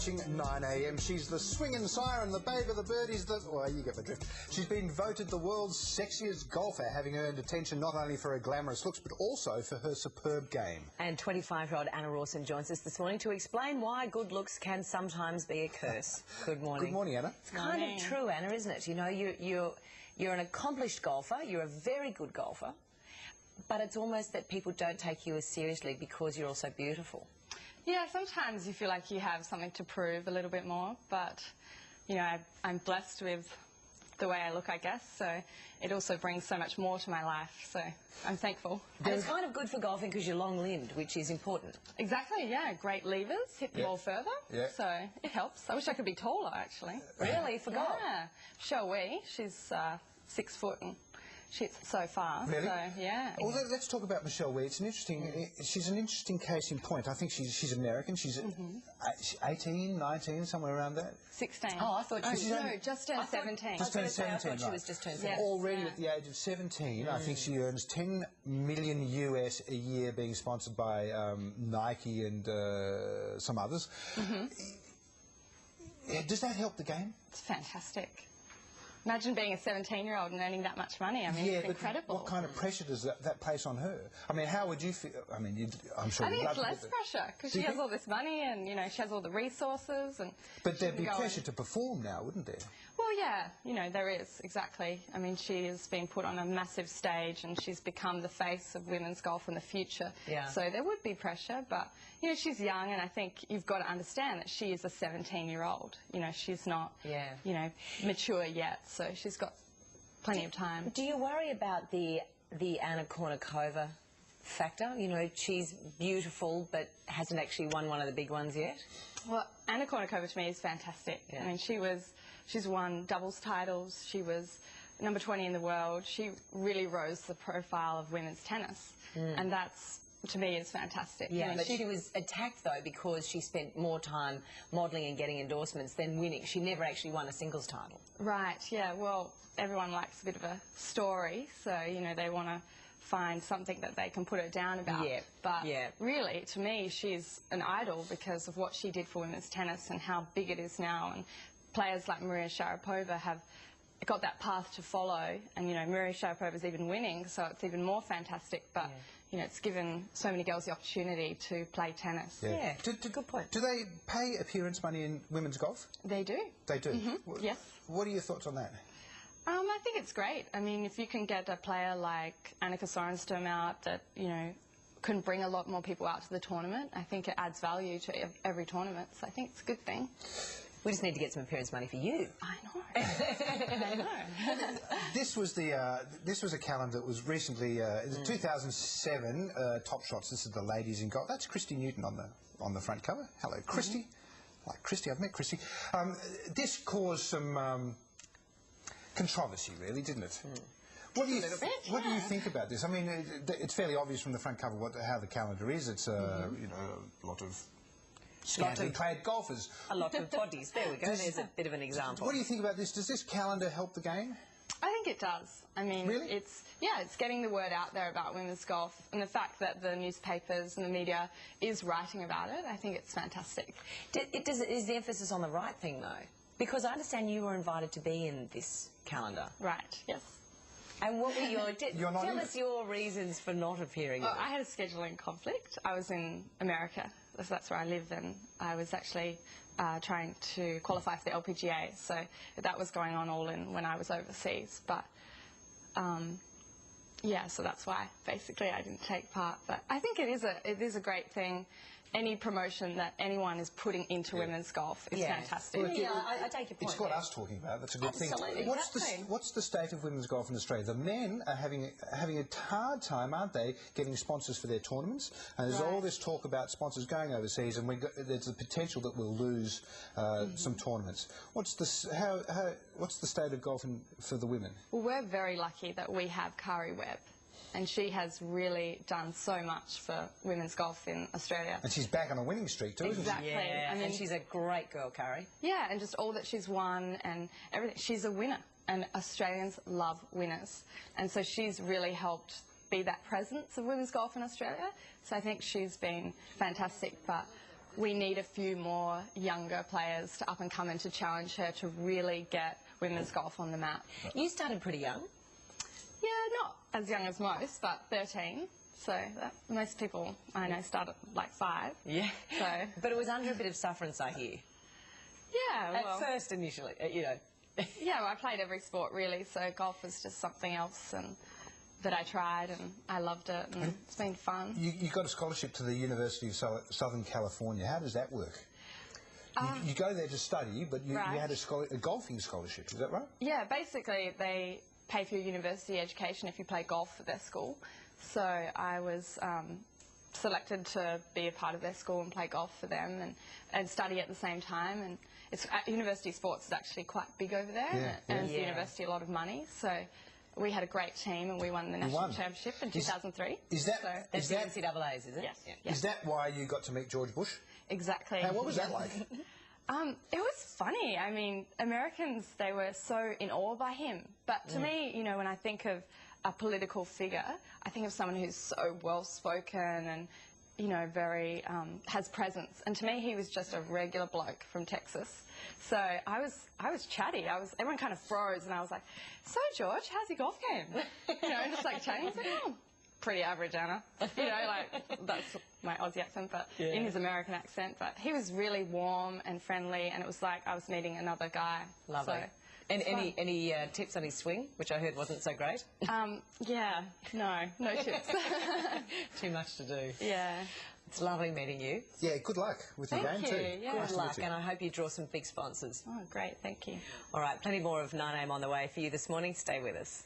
watching 9 a.m. She's the swinging siren, the babe of the birdies, well, you get the drift. She's been voted the world's sexiest golfer, having earned attention not only for her glamorous looks, but also for her superb game. And 25-year-old Anna Rawson joins us this morning to explain why good looks can sometimes be a curse. Good morning. Good morning, Anna. It's kind of true, Anna, isn't it? You know, you're an accomplished golfer, you're a very good golfer, but it's almost that people don't take you as seriously because you're also beautiful. Yeah, sometimes you feel like you have something to prove a little bit more, but, you know, I'm blessed with the way I look, I guess, so it also brings so much more to my life, so I'm thankful. And it's kind of good for golfing because you're long-limbed, which is important. Exactly, yeah, great levers, hit the ball further, so it helps. I wish I could be taller, actually. Really, for golf? Yeah, Michelle Wee, she's 6 foot and she hits so far. Really? So, yeah. Well, let's talk about Michelle Wee. It's an interesting. She's an interesting case in point. I think she's American. She's 18, 19, somewhere around that. 16. Oh, I thought she was... No, just turned 17. Just turned 17. I thought she was just turned 17. Yes, already at the age of 17, I think she earns $10 million US a year, being sponsored by Nike and some others. Does that help the game? It's fantastic. Imagine being a 17-year-old and earning that much money. I mean, it's incredible. What kind of pressure does that place on her? I mean, how would you feel? I mean, I'm sure. I think it's less pressure because she has all this money and, you know, she has all the resources. But there'd be pressure to perform now, wouldn't there? Well, yeah, you know, there is, exactly. I mean, she has been put on a massive stage and she's become the face of women's golf in the future. Yeah. So there would be pressure, but, you know, she's young and I think you've got to understand that she is a 17-year-old. You know, she's not, you know, mature yet, so she's got plenty of time. Do you worry about the Anna Kournikova factor? You know, she's beautiful but hasn't actually won one of the big ones yet. Well, Anna Kournikova to me is fantastic. I mean, she's won doubles titles. She was number 20 in the world. She really rose the profile of women's tennis, and that's, to me, is fantastic. Yeah, but she was attacked, though, because she spent more time modelling and getting endorsements than winning. She never actually won a singles title. Right, yeah. Well, everyone likes a bit of a story, so, you know, they want to find something that they can put it down about. Yeah. But really, to me, she's an idol because of what she did for women's tennis and how big it is now. And players like Maria Sharapova have got that path to follow. And, you know, Maria Sharapova's even winning, so it's even more fantastic. But, you know, it's given so many girls the opportunity to play tennis. Yeah, good point. Do they pay appearance money in women's golf? They do. They do? Yes. What are your thoughts on that? I think it's great. I mean, if you can get a player like Annika Sorenstam out that, you know, can bring a lot more people out to the tournament, I think it adds value to every tournament, so I think it's a good thing. We just need to get some appearance money for you. I know. I know. This was a calendar that was recently, it was 2007 Top Shots. This is the ladies in golf. That's Christy Newton on the front cover. Hello, Christy. Like Christy, I've met Christy. This caused some controversy, really, didn't it? What do you think about this? I mean, it's fairly obvious from the front cover how the calendar is. It's you know, a lot of scantily clad golfers. A lot of bodies. There we go. There's a bit of an example. What do you think about this? Does this calendar help the game? I think it does. I mean, it's getting the word out there about women's golf, and the fact that the newspapers and the media is writing about it, I think it's fantastic. Is the emphasis on the right thing, though? Because I understand you were invited to be in this calendar. Right, yes. And what were your... tell us your reasons for not appearing. I had a scheduling conflict. I was in America, so that's where I live, and I was actually trying to qualify for the LPGA, so that was going on all in when I was overseas. But, yeah, so that's why, basically, I didn't take part. But I think it is a great thing. Any promotion that anyone is putting into women's golf is fantastic. Well, I take your point. It's got us talking about it. That's a good thing. What's the state of women's golf in Australia? The men are having a hard time, aren't they, getting sponsors for their tournaments? And there's all this talk about sponsors going overseas, and there's a potential that we'll lose some tournaments. What's the state of golf for the women? Well, we're very lucky that we have Kari Webb. And she has really done so much for women's golf in Australia. And she's back on a winning streak too, isn't she? Exactly. Yeah, I mean, she's a great girl, Kari. Yeah, and just all that she's won and everything. She's a winner, and Australians love winners. And so she's really helped be that presence of women's golf in Australia. So I think she's been fantastic. But we need a few more younger players to up and come and to challenge her to really get women's golf on the map. You started pretty young. Yeah, not as young as most, but 13. So most people I know start at like 5. Yeah. So. But it was under a bit of sufferance, I hear. Yeah, well. At first, initially, you know. Yeah, well, I played every sport really, so golf was just something else that I tried, and I loved it, and it's been fun. You got a scholarship to the University of Southern California. How does that work? You go there to study, but you had a golfing scholarship, is that right? Yeah, basically they pay for your university education if you play golf for their school. So I was selected to be a part of their school and play golf for them and study at the same time. And it's university sports is actually quite big over there, and it's the university a lot of money. So we had a great team and we won the national championship in 2003. Is that the NCAA's, is it? Yes. Yeah. Is that why you got to meet George Bush? Exactly. Hey, what was that like? It was funny. I mean, Americans, they were so in awe by him. But to me, you know, when I think of a political figure, I think of someone who's so well-spoken and, you know, very, has presence. And to me, he was just a regular bloke from Texas. So I was chatty. Everyone kind of froze, and I was like, "So, George, how's your golf game?" You know, just like chatting. I was like, "Oh, pretty average, Anna." You know, like, that's my Aussie accent, but in his American accent. But he was really warm and friendly, and it was like I was meeting another guy. Lovely. So, and any tips on his swing, which I heard wasn't so great? Yeah, no tips. Too much to do. Yeah. It's lovely meeting you. Yeah, good luck with your game too. Yeah. Good luck, and I hope you draw some big sponsors. Oh, great, thank you. All right, plenty more of 9am on the way for you this morning. Stay with us.